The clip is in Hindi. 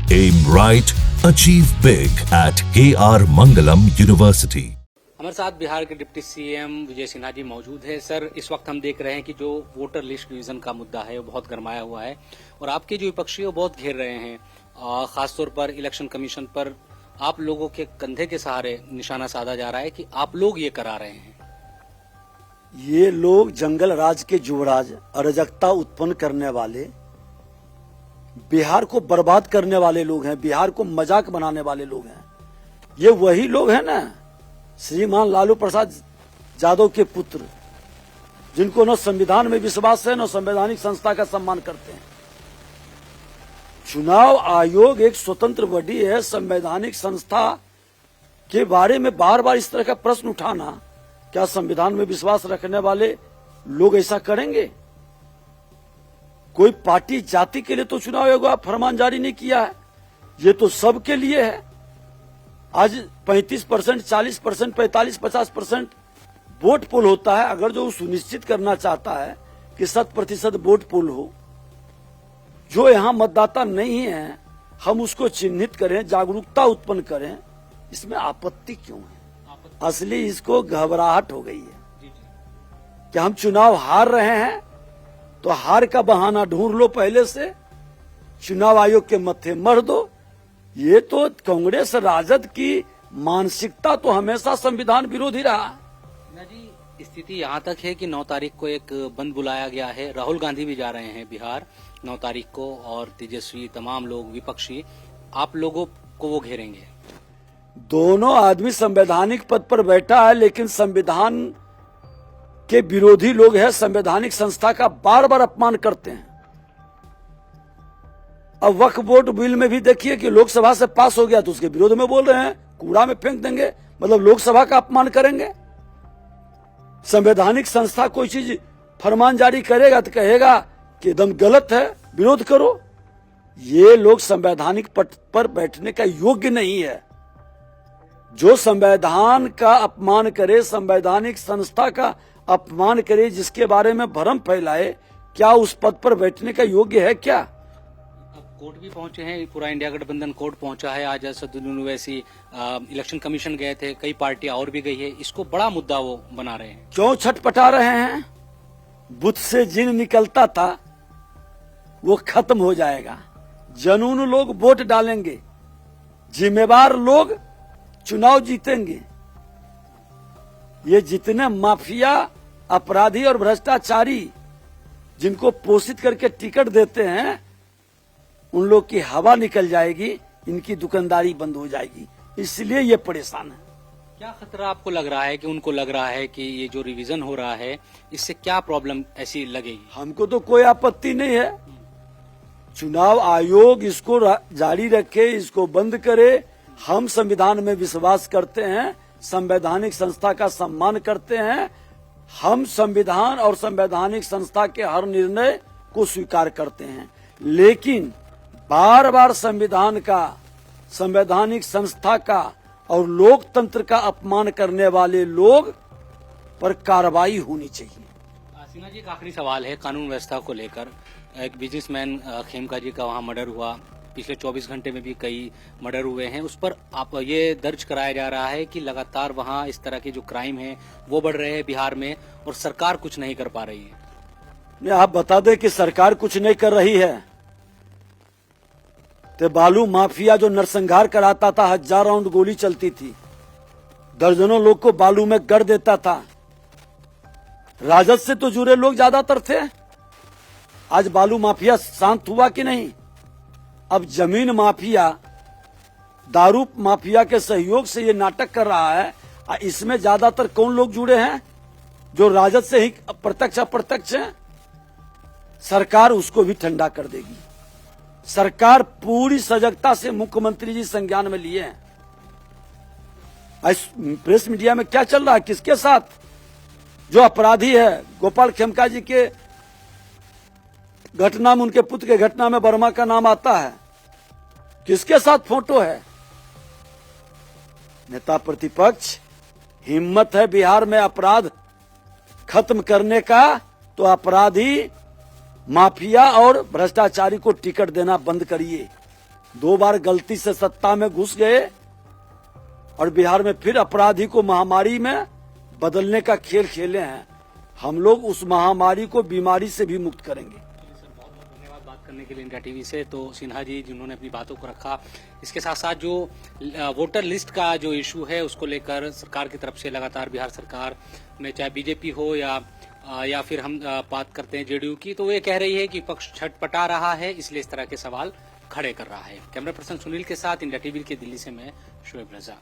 Aim right, achieve big at KR Mangalam University. हमारे साथ बिहार के डिप्टी सीएम विजय सिन्हा जी मौजूद है। सर, इस वक्त हम देख रहे हैं कि जो वोटर लिस्ट रिवीजन का मुद्दा है वो बहुत गरमाया हुआ है और आपके जो विपक्षी है वो बहुत घेर रहे हैं। खासतौर पर इलेक्शन कमीशन पर आप लोगों के कंधे के सहारे निशाना साधा जा रहा है कि आप लोग ये करा रहे हैं। ये लोग जंगल राज के युवराज, अराजकता उत्पन्न करने वाले, बिहार को बर्बाद करने वाले लोग हैं, बिहार को मजाक बनाने वाले लोग हैं। ये वही लोग हैं ना, श्रीमान लालू प्रसाद यादव के पुत्र, जिनको न संविधान में विश्वास है न संवैधानिक संस्था का सम्मान करते हैं। चुनाव आयोग एक स्वतंत्र बॉडी है। संवैधानिक संस्था के बारे में बार बार इस तरह का प्रश्न उठाना, क्या संविधान में विश्वास रखने वाले लोग ऐसा करेंगे? कोई पार्टी जाति के लिए तो चुनाव आयोग का फरमान जारी नहीं किया है, ये तो सबके लिए है। आज 35%, 40%, 45, 50% वोट पोल होता है। अगर जो सुनिश्चित करना चाहता है कि 100% वोट पोल हो, जो यहाँ मतदाता नहीं है हम उसको चिन्हित करें, जागरूकता उत्पन्न करें, इसमें आपत्ति क्यों है? असली इसको घबराहट हो गई है कि हम चुनाव हार रहे हैं तो हार का बहाना ढूंढ लो, पहले से चुनाव आयोग के मत्थे मर दो। ये तो कांग्रेस राजद की मानसिकता तो हमेशा संविधान विरोधी रहा। जी, स्थिति यहाँ तक है कि 9 तारीख को एक बंद बुलाया गया है। राहुल गांधी भी जा रहे हैं बिहार 9 तारीख को और तेजस्वी, तमाम लोग विपक्षी, आप लोगों को वो घेरेंगे। दोनों आदमी संवैधानिक पद पर बैठा है, लेकिन संविधान के विरोधी लोग हैं, संवैधानिक संस्था का बार बार अपमान करते हैं। अब वक्फ बोर्ड बिल में भी देखिए कि लोकसभा से पास हो गया तो उसके विरोध में बोल रहे हैं, कूड़ा में फेंक देंगे, मतलब लोकसभा का अपमान करेंगे। संवैधानिक संस्था कोई चीज फरमान जारी करेगा तो कहेगा कि एकदम गलत है, विरोध करो। ये लोग संवैधानिक पद पर बैठने का योग्य नहीं है। जो संविधान का अपमान करे, संवैधानिक संस्था का अपमान करे, जिसके बारे में भ्रम फैलाए, क्या उस पद पर बैठने का योग्य है क्या? अब कोर्ट भी पहुंचे हैं, पूरा इंडिया गठबंधन कोर्ट पहुंचा है। आज असदुद्दीन ओवैसी इलेक्शन कमीशन गए थे, कई पार्टियां और भी गई है। इसको बड़ा मुद्दा वो बना रहे हैं। क्यों छटपटा रहे हैं? बुत से जिन निकलता था वो खत्म हो जाएगा। जनून लोग वोट डालेंगे, जिम्मेवार लोग चुनाव जीतेंगे। ये जितने माफिया, अपराधी और भ्रष्टाचारी जिनको पोषित करके टिकट देते हैं, उन लोग की हवा निकल जाएगी, इनकी दुकानदारी बंद हो जाएगी। इसलिए ये परेशान है। क्या खतरा आपको लग रहा है कि उनको लग रहा है कि ये जो रिवीजन हो रहा है इससे क्या प्रॉब्लम ऐसी लगेगी? हमको तो कोई आपत्ति नहीं है। चुनाव आयोग इसको जारी रखे, इसको बंद करे। हम संविधान में विश्वास करते हैं, संवैधानिक संस्था का सम्मान करते हैं। हम संविधान और संवैधानिक संस्था के हर निर्णय को स्वीकार करते हैं, लेकिन बार बार संविधान का, संवैधानिक संस्था का और लोकतंत्र का अपमान करने वाले लोग पर कार्रवाई होनी चाहिए। सिन्हा जी, एक आखिरी सवाल है कानून व्यवस्था को लेकर। एक बिजनेसमैन खेमका जी का वहाँ मर्डर हुआ, पिछले 24 घंटे में भी कई मर्डर हुए हैं। उस पर आप ये दर्ज कराया जा रहा है कि लगातार वहाँ इस तरह के जो क्राइम है वो बढ़ रहे हैं बिहार में और सरकार कुछ नहीं कर पा रही है। आप बता दें कि सरकार कुछ नहीं कर रही है तो बालू माफिया जो नरसंहार कराता था, 1000 राउंड गोली चलती थी, दर्जनों लोग को बालू में गड़ देता था। राजद से तो जुड़े लोग ज्यादातर थे। आज बालू माफिया शांत हुआ कि नहीं? अब जमीन माफिया, दारू माफिया के सहयोग से ये नाटक कर रहा है। इसमें ज्यादातर कौन लोग जुड़े हैं? जो राजद से ही प्रत्यक्ष अप्रत्यक्ष हैं। सरकार उसको भी ठंडा कर देगी। सरकार पूरी सजगता से मुख्यमंत्री जी संज्ञान में लिए हैं। प्रेस मीडिया में क्या चल रहा है, किसके साथ? जो अपराधी है, गोपाल खेमका जी के घटना में, उनके पुत्र के घटना में वर्मा का नाम आता है, किसके साथ फोटो है? नेता प्रतिपक्ष, हिम्मत है बिहार में अपराध खत्म करने का तो अपराधी, माफिया और भ्रष्टाचारी को टिकट देना बंद करिए। 2 बार गलती से सत्ता में घुस गए और बिहार में फिर अपराधी को महामारी में बदलने का खेल खेले हैं। हम लोग उस महामारी को बीमारी से भी मुक्त करेंगे। धन्यवाद बात करने के लिए इंडिया टीवी से। तो सिन्हा जी जिन्होंने अपनी बातों को रखा, इसके साथ साथ जो वोटर लिस्ट का जो इशू है उसको लेकर सरकार की तरफ से लगातार बिहार सरकार में चाहे बीजेपी हो या फिर हम बात करते हैं जेडीयू की, तो ये कह रही है कि पक्ष छटपटा रहा है, इसलिए इस तरह के सवाल खड़े कर रहा है। कैमरा पर्सन सुनील के साथ इंडिया टीवी के दिल्ली से मैं शोएब रजा।